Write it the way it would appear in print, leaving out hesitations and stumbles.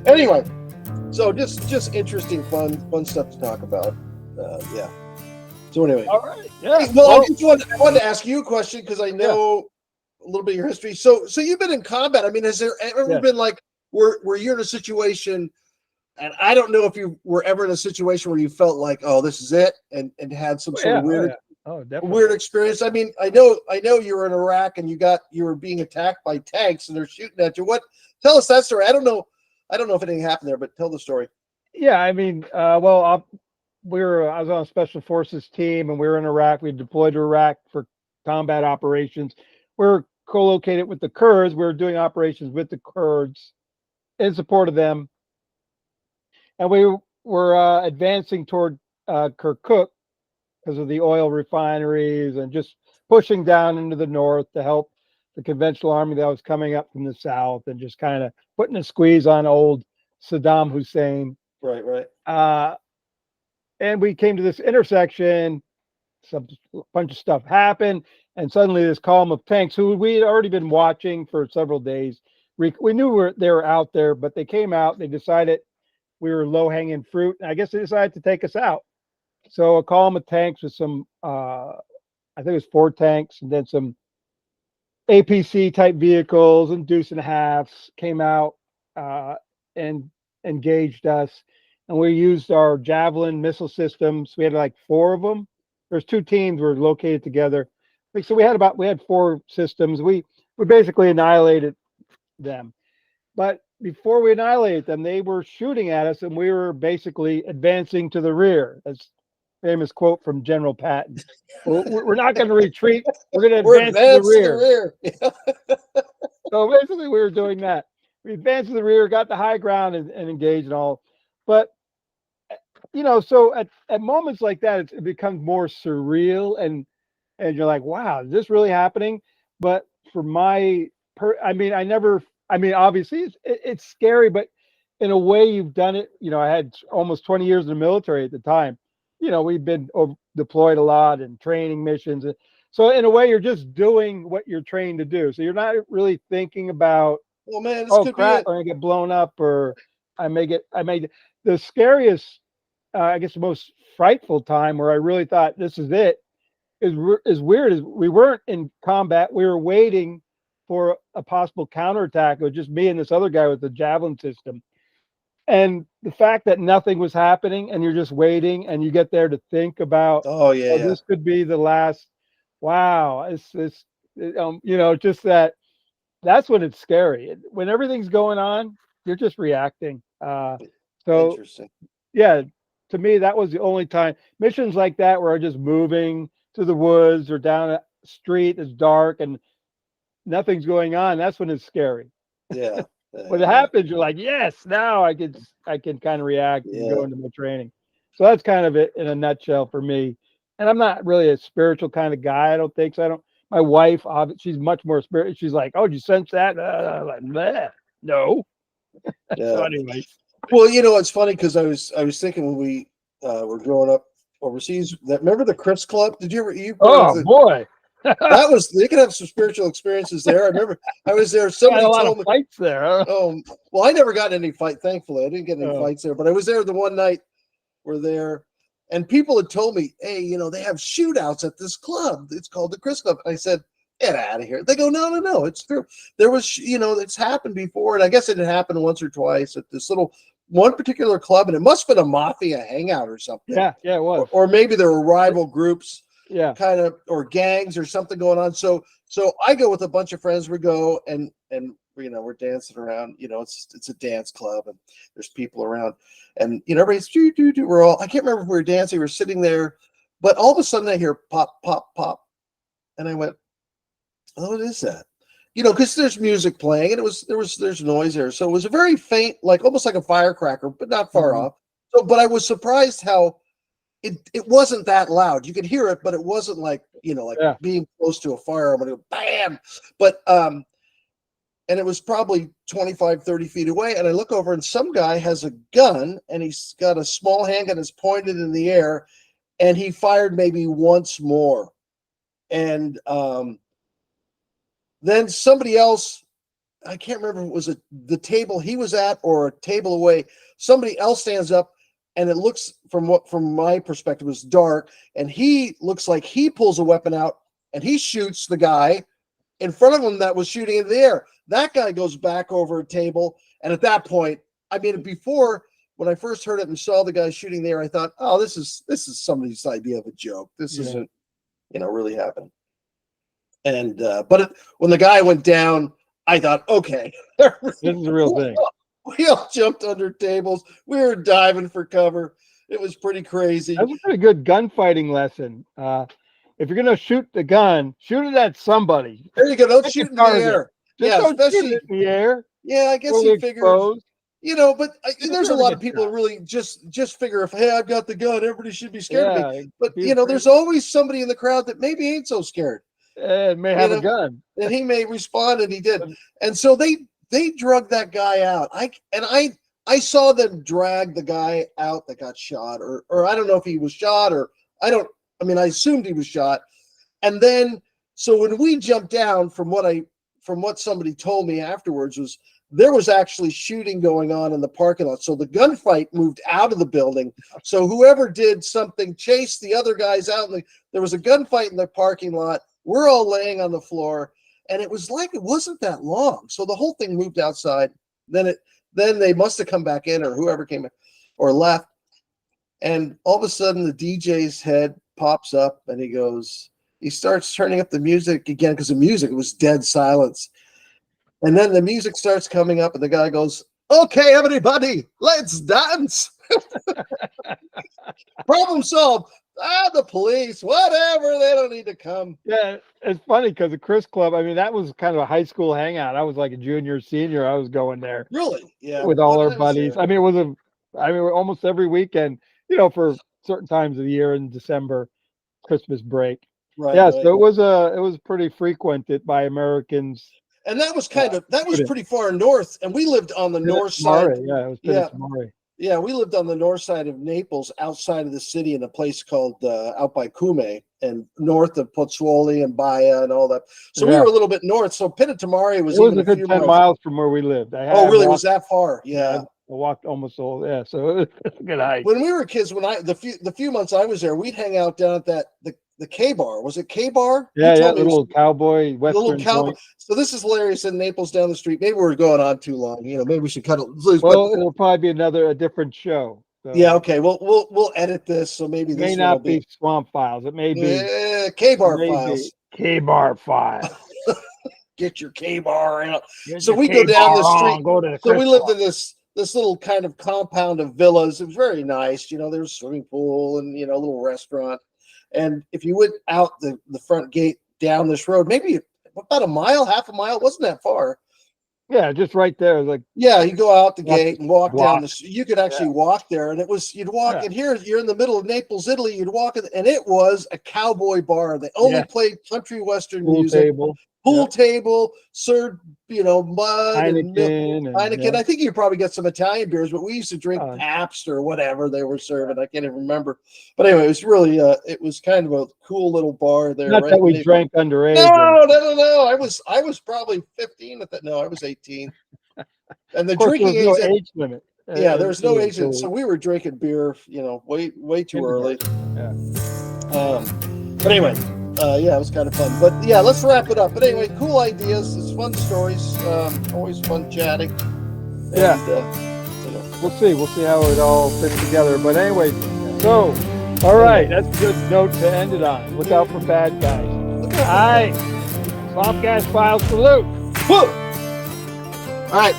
Anyway, so just interesting, fun stuff to talk about. Yeah. So anyway, All right. Yeah. well, I just wanted to ask you a question because I know a little bit of your history. So you've been in combat. I mean, has there ever been like where you're in a situation, and I don't know if you were ever in a situation where you felt like, oh, this is it, and had some sort of weird experience. I mean, I know you were in Iraq and you were being attacked by tanks and they're shooting at you. Tell us that story. I don't know if anything happened there, but tell the story. Yeah, I mean, I was on a special forces team and we were in Iraq. We deployed to Iraq for combat operations. We're co-located with the Kurds. We were doing operations with the Kurds in support of them. And we were advancing toward Kirkuk because of the oil refineries and just pushing down into the north to help the conventional army that was coming up from the south and just kind of putting a squeeze on old Saddam Hussein. Right. And we came to this intersection, a bunch of stuff happened, and suddenly this column of tanks, who we had already been watching for several days, we knew they were out there, but they came out, they decided we were low-hanging fruit, and I guess they decided to take us out. So a column of tanks with some, I think it was 4 tanks, and then some APC-type vehicles and deuce and a halves came out and engaged us. And we used our Javelin missile systems. We had like 4 of them. There's 2 teams were located together. So we had 4 systems. We basically annihilated them. But before we annihilated them, they were shooting at us, and we were basically advancing to the rear. That's a famous quote from General Patton. We're not going to retreat. We're going to advance to the rear. So basically, we were doing that. We advanced to the rear, got the high ground, and engaged and all. But so at moments like that, it becomes more surreal, and you're like, wow, is this really happening? But for obviously it's scary, but in a way you've done it. I had almost 20 years in the military at the time. We've been deployed a lot and training missions. So in a way, you're just doing what you're trained to do. So you're not really thinking about, well, man, oh crap, I'm gonna get blown up, or the scariest, I guess the most frightful time where I really thought this is it is weird is we weren't in combat. We were waiting for a possible counterattack. It was just me and this other guy with the Javelin system. And the fact that nothing was happening and you're just waiting and you get there to think about, this could be the last. Wow. Just that's when it's scary. When everything's going on, you're just reacting. So yeah, to me, that was the only time missions like that where I'm just moving to the woods or down a street that's dark and nothing's going on. That's when it's scary. Yeah. When it happens, you're like, yes, now I can kind of react and go into my training. So that's kind of it in a nutshell for me. And I'm not really a spiritual kind of guy. I don't think so. My wife, she's much more spiritual. She's like, oh, did you sense that? Like, no. So anyway. Well, it's funny because I was thinking when we were growing up overseas, remember the Chris Club? Did you ever? Boy. That was, they could have some spiritual experiences there. I remember I was there. Somebody told me fights there. Huh? Oh, well, I never got any fight. Thankfully, I didn't get any fights there. But I was there the one night. We're there, and people had told me, "Hey, they have shootouts at this club. It's called the Chris Club." I said, "Get out of here!" They go, "No, it's true. There was, it's happened before, and I guess it had happened once or twice at this one particular club, and it must have been a mafia hangout or something. Yeah, it was. Or maybe there were rival groups." Yeah, kind of, or gangs or something going on. So I go with a bunch of friends. We go and we're dancing around. It's a dance club and there's people around, and everybody's we're all. I can't remember if we were dancing. We're sitting there, but all of a sudden I hear pop, pop, pop, and I went, "Oh, what is that?" Because there's music playing and there's noise there. So it was a very faint, like almost like a firecracker, but not far off. So, but I was surprised how. It wasn't that loud. You could hear it, but it wasn't like, being close to a fire. I'm going to go bam. But, and it was probably 25, 30 feet away. And I look over and some guy has a gun and he's got a small handgun that's pointed in the air. And he fired maybe once more. And then somebody else I can't remember if it was the table he was at or a table away. Somebody else stands up, and it looks from my perspective was dark, and he looks like he pulls a weapon out and he shoots the guy in front of him that was shooting in the air. That guy goes back over a table, and at that point, I mean, before when I first heard it and saw the guy shooting there, I thought, oh, this is somebody's idea of a joke. This isn't, really happening. And when the guy went down, I thought, okay, this is a real thing. We all jumped under tables. We were diving for cover. It was pretty crazy. That was a pretty good gunfighting lesson. If you're gonna shoot the gun, shoot it at somebody. There you go. Don't shoot in the air. Don't shoot it in the air. Yeah, I guess he figures. But there's a lot of people who really just figure if, hey, I've got the gun, everybody should be scared of me. But there's always somebody in the crowd that maybe ain't so scared. And may have a gun, and he may respond, and he did. And so they drug that guy out. I saw them drag the guy out that got shot, or I don't know if he was shot, or I assumed he was shot. And then so when we jumped down, from what somebody told me afterwards, was there was actually shooting going on in the parking lot. So the gunfight moved out of the building. So whoever did something chased the other guys out. There was a gunfight in the parking lot. We're all laying on the floor, and it was like it wasn't that long. So the whole thing moved outside. Then they must have come back in, or whoever came in or left. And all of a sudden, the DJ's head pops up, and he starts turning up the music again, because the music was dead silence. And then the music starts coming up, and the guy goes, "Okay, everybody, let's dance." Problem solved. The police, whatever, they don't need to come. Yeah, it's funny because the Chris Club, that was kind of a high school hangout. I was like a junior, senior. I was going there. Really? Yeah. With all our buddies. It was almost every weekend, for certain times of the year in December, Christmas break. Right. Yeah, right. so it was pretty frequented by Americans. And that was pretty far north, and we lived on the north side. Yeah, it was Mare. Yeah, we lived on the north side of Naples, outside of the city, in a place called out by Cume, and north of Pozzuoli and Baia and all that. So we were a little bit north. So Pinnatamare was even a good 10 miles from where we lived. Really? Was that far? Yeah. I walked almost all. Yeah, so it was a good hike. When we were kids, the few months I was there, we'd hang out down at the K-Bar. Was it K-Bar? Yeah, little cowboy, Western little cowboy. joint. So this is hilarious in Naples down the street. Maybe we're going on too long. Maybe we should cut it loose. Well, it'll probably be a different show. So. Yeah, okay. We'll edit this, so maybe this may not be Swamp Files. It may be K-Bar Files. K-Bar Files. Get your K-Bar. So we go down the street. Go to the so we lived in this little kind of compound of villas. It was very nice. There's a swimming pool and a little restaurant. And if you went out the front gate down this road, maybe about a mile, half a mile, wasn't that far. Yeah, just right there. You go out the gate and walk down the. You could actually walk there, and you'd walk. And here you're in the middle of Naples, Italy. You'd walk, and it was a cowboy bar. They only played country western music. Pool table, served, mud Heineken, and Heineken. I think you probably got some Italian beers, but we used to drink Pabst or whatever they were serving. I can't even remember. But anyway, it was really, it was kind of a cool little bar there. Not that we drank underage. No. I was probably 15 at that. No, I was 18. And the drinking age, no age limit. Yeah, there was no age limit. So we were drinking beer, way too early. Yeah. But anyway. It was kind of fun. But yeah, let's wrap it up. But anyway, cool ideas. It's fun stories. Always fun chatting. And, we'll see. We'll see how it all fits together. But anyway, so all right, that's a good note to end it on. Look out for bad guys. All right, Swamp Gas Files salute. Woo! All right.